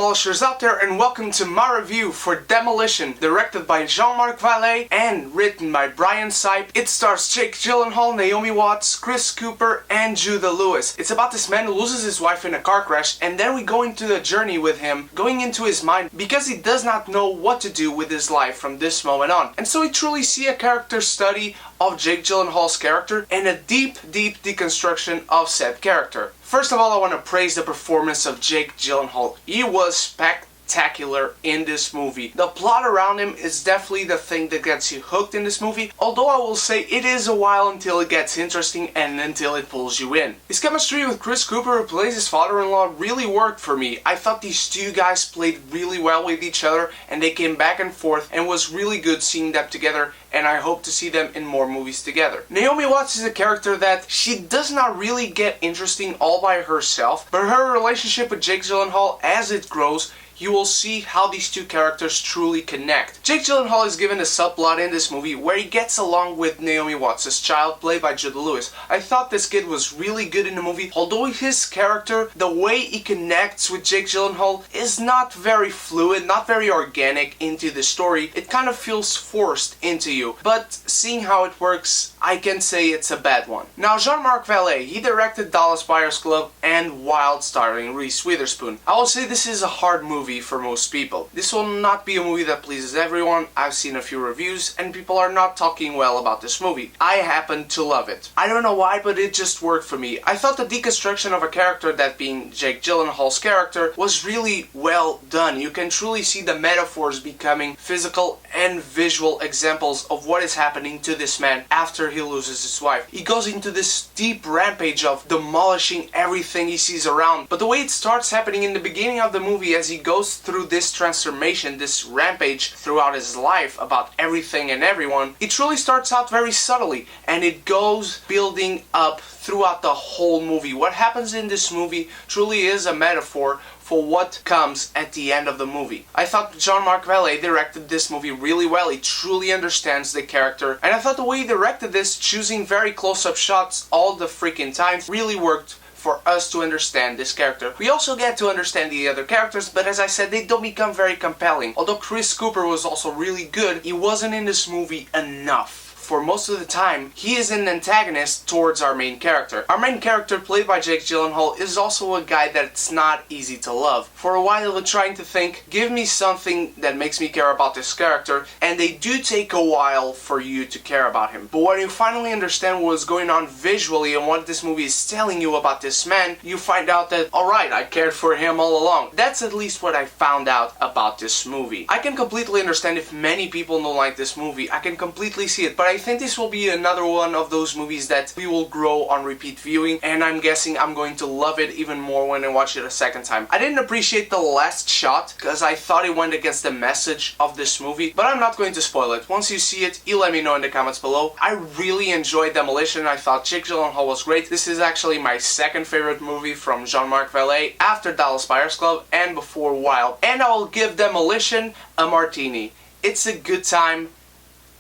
Demolishers out there, and welcome to my review for Demolition, directed by Jean-Marc Vallée and written by Brian Sipe. It stars Jake Gyllenhaal, Naomi Watts, Chris Cooper, and Judah Lewis. It's about this man who loses his wife in a car crash, and then we go into the journey with him, going into his mind, because he does not know what to do with his life from this moment on. And so we truly see a character study of Jake Gyllenhaal's character and a deep deconstruction of said character. First of all, I want to praise the performance of Jake Gyllenhaal. He was spectacular in this movie. The plot around him is definitely the thing that gets you hooked in this movie, although I will say it is a while until it gets interesting and until it pulls you in. His chemistry with Chris Cooper, who plays his father-in-law, really worked for me. I thought these two guys played really well with each other, and they came back and forth, and was really good seeing them together, and I hope to see them in more movies together. Naomi Watts is a character that she does not really get interesting all by herself, but her relationship with Jake Gyllenhaal, as it grows, you will see how these two characters truly connect. Jake Gyllenhaal is given a subplot in this movie where he gets along with Naomi Watts' child, played by Judah Lewis. I thought this kid was really good in the movie, although his character, the way he connects with Jake Gyllenhaal, is not very fluid, not very organic into the story. It kind of feels forced into you, but seeing how it works, I can say it's a bad one. Now, Jean-Marc Vallée, he directed Dallas Buyers Club and Wild, starring Reese Witherspoon. I will say this is a hard movie for most people. This will not be a movie that pleases everyone. I've seen a few reviews and people are not talking well about this movie. I happen to love it. I don't know why, but it just worked for me. I thought the deconstruction of a character, that being Jake Gyllenhaal's character, was really well done. You can truly see the metaphors becoming physical and visual examples of what is happening to this man after he loses his wife. He goes into this deep rampage of demolishing everything he sees around. But the way it starts happening in the beginning of the movie, as he goes through this transformation, this rampage throughout his life about everything and everyone, it truly starts out very subtly, and it goes building up throughout the whole movie. What happens in this movie truly is a metaphor for what comes at the end of the movie. I thought Jean-Marc Vallée directed this movie really well. He truly understands the character, and I thought the way he directed this, choosing very close-up shots all the freaking time, really worked for us to understand this character. We also get to understand the other characters, but as I said, they don't become very compelling. Although Chris Cooper was also really good, he wasn't in this movie enough. For most of the time, he is an antagonist towards our main character. Our main character, played by Jake Gyllenhaal, is also a guy that's not easy to love. For a while, I'm trying to think, give me something that makes me care about this character, and they do take a while for you to care about him. But when you finally understand what's going on visually and what this movie is telling you about this man, you find out that, alright, I cared for him all along. That's at least what I found out about this movie. I can completely understand if many people don't like this movie. I can completely see it, but I think this will be another one of those movies that we will grow on repeat viewing, and I'm guessing I'm going to love it even more when I watch it a second time. I didn't appreciate the last shot because I thought it went against the message of this movie, but I'm not going to spoil it. Once you see it, you let me know in the comments below. I really enjoyed Demolition. I thought Jake Gyllenhaal was great. This is actually my second favorite movie from Jean-Marc Vallée, after Dallas Buyers Club and before Wild. And I will give Demolition a martini. It's a good time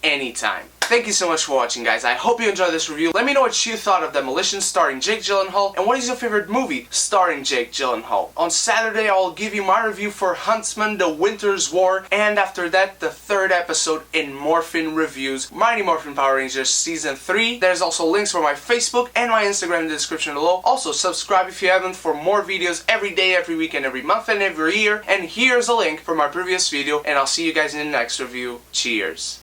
anytime. Thank you so much for watching, guys. I hope you enjoyed this review. Let me know what you thought of Demolition starring Jake Gyllenhaal, and what is your favorite movie starring Jake Gyllenhaal. On Saturday, I'll give you my review for Huntsman: The Winter's War, and after that, the third episode in Morphin Reviews, Mighty Morphin Power Rangers Season 3. There's also links for my Facebook and my Instagram in the description below. Also, subscribe if you haven't for more videos every day, every week, and every month, and every year. And here's a link for my previous video, and I'll see you guys in the next review. Cheers.